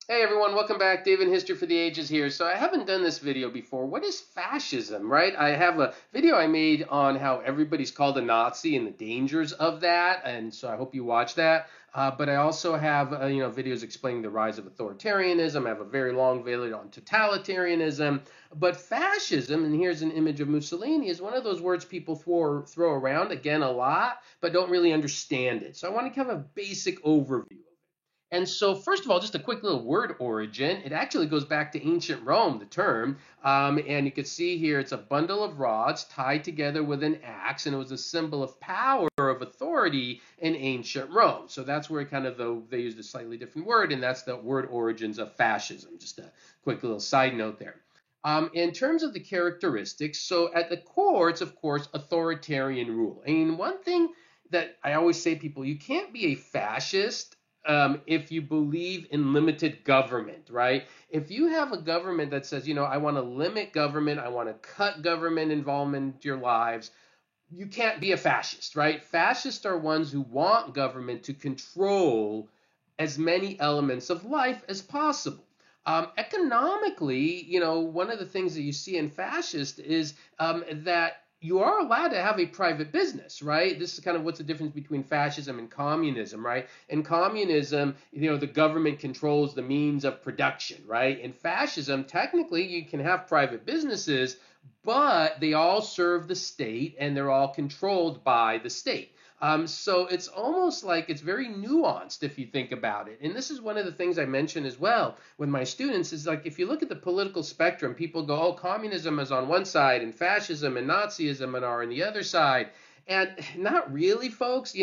Hey everyone, welcome back. David History for the Ages here. So I haven't done this video before. What is fascism, right? I have a video I made on how everybody's called a Nazi and the dangers of that, and so I hope you watch that. But I also have videos explaining the rise of authoritarianism. I have a very long video on totalitarianism. But fascism, and here's an image of Mussolini, is one of those words people throw around again a lot, but don't really understand it. So I want to give a basic overview. And so, first of all, just a quick little word origin. It actually goes back to ancient Rome, the term. And you can see here it's a bundle of rods tied together with an axe, and it was a symbol of power, of authority in ancient Rome. So that's where kind of they used a slightly different word, and that's the word origins of fascism. Just a quick little side note there. In terms of the characteristics, so at the core, it's of course authoritarian rule. I mean, one thing that I always say to people, you can't be a fascist if you believe in limited government, right? If you have a government that says, I want to limit government, I want to cut government involvement into your lives, you can't be a fascist, right? Fascists are ones who want government to control as many elements of life as possible. Economically, one of the things that you see in fascist is that you are allowed to have a private business, right? This is kind of what's the difference between fascism and communism, right? In communism, the government controls the means of production, right? In fascism, technically, you can have private businesses, but they all serve the state and they're all controlled by the state. So it's almost like it's very nuanced if you think about it. And this is one of the things I mention as well with my students is like if you look at the political spectrum, people go, oh, communism is on one side and fascism and Nazism are on the other side. And not really, folks.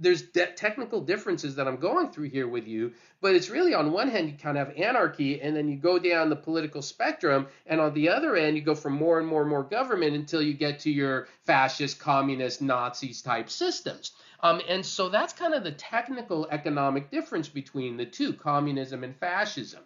There's technical differences that I'm going through here with you, but it's really on one hand you kind of have anarchy, and then you go down the political spectrum, and on the other end you go from more and more and more government until you get to your fascist, communist, Nazis type systems. And so that's kind of the technical economic difference between the two, communism and fascism.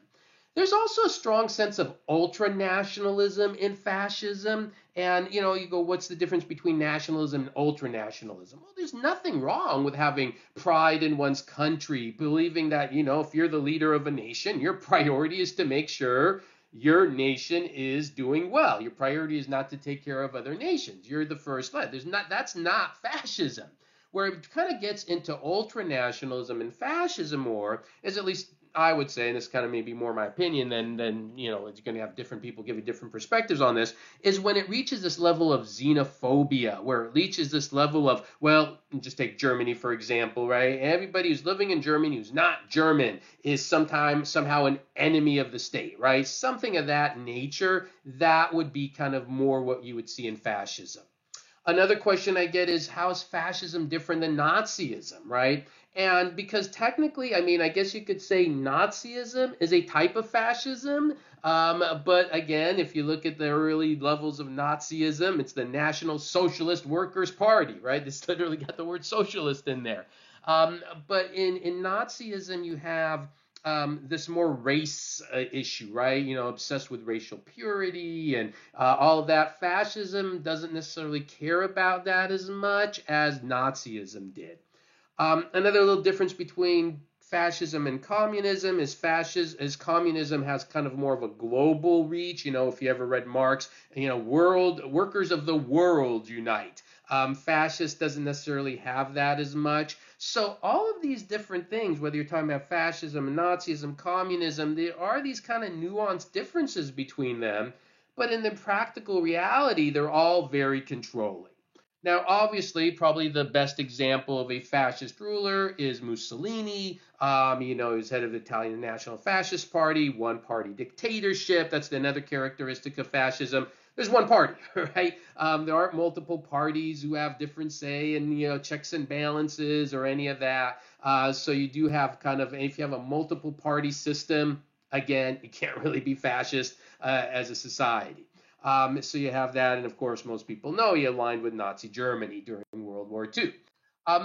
There's also a strong sense of ultra-nationalism in fascism. And, you go, what's the difference between nationalism and ultra-nationalism? Well, there's nothing wrong with having pride in one's country, believing that, if you're the leader of a nation, your priority is to make sure your nation is doing well. Your priority is not to take care of other nations. You're the first led. That's not fascism. Where it kind of gets into ultra-nationalism and fascism more is, at least I would say, and this kind of maybe more my opinion than it's going to have different people give you different perspectives on this, is when it reaches this level of xenophobia, where it reaches this level of, well, just take Germany for example, right? Everybody who's living in Germany who's not German is somehow an enemy of the state, right? Something of that nature. That would be kind of more what you would see in fascism. Another question I get is, how is fascism different than Nazism, right? And because technically, I mean, I guess you could say Nazism is a type of fascism. But again, if you look at the early levels of Nazism, it's the National Socialist Workers' Party, right? It's literally got the word socialist in there. But in Nazism, you have this more race issue, right? Obsessed with racial purity and all of that. Fascism doesn't necessarily care about that as much as Nazism did. Another little difference between fascism and communism is communism has kind of more of a global reach. If you ever read Marx, world workers of the world unite. Fascist doesn't necessarily have that as much. So all of these different things, whether you're talking about fascism, Nazism, communism, there are these kind of nuanced differences between them. But in the practical reality, they're all very controlling. Now, obviously, probably the best example of a fascist ruler is Mussolini. He's head of the Italian National Fascist Party, one-party dictatorship. That's another characteristic of fascism. There's one party, right? There aren't multiple parties who have different say and checks and balances or any of that. So you do have kind of, if you have a multiple party system, again, you can't really be fascist as a society. So you have that, and of course, most people know he aligned with Nazi Germany during World War II.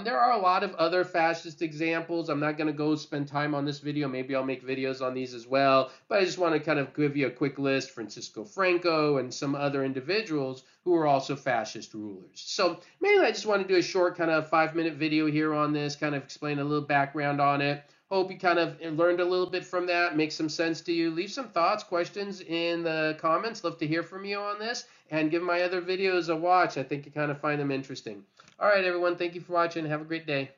There are a lot of other fascist examples. I'm not going to go spend time on this video. Maybe I'll make videos on these as well. But I just want to kind of give you a quick list. Francisco Franco and some other individuals who were also fascist rulers. So mainly I just want to do a short kind of 5-minute video here on this, kind of explain a little background on it. Hope you kind of learned a little bit from that, makes some sense to you. Leave some thoughts, questions in the comments. Love to hear from you on this, and give my other videos a watch. I think you kind of find them interesting. All right, everyone. Thank you for watching. Have a great day.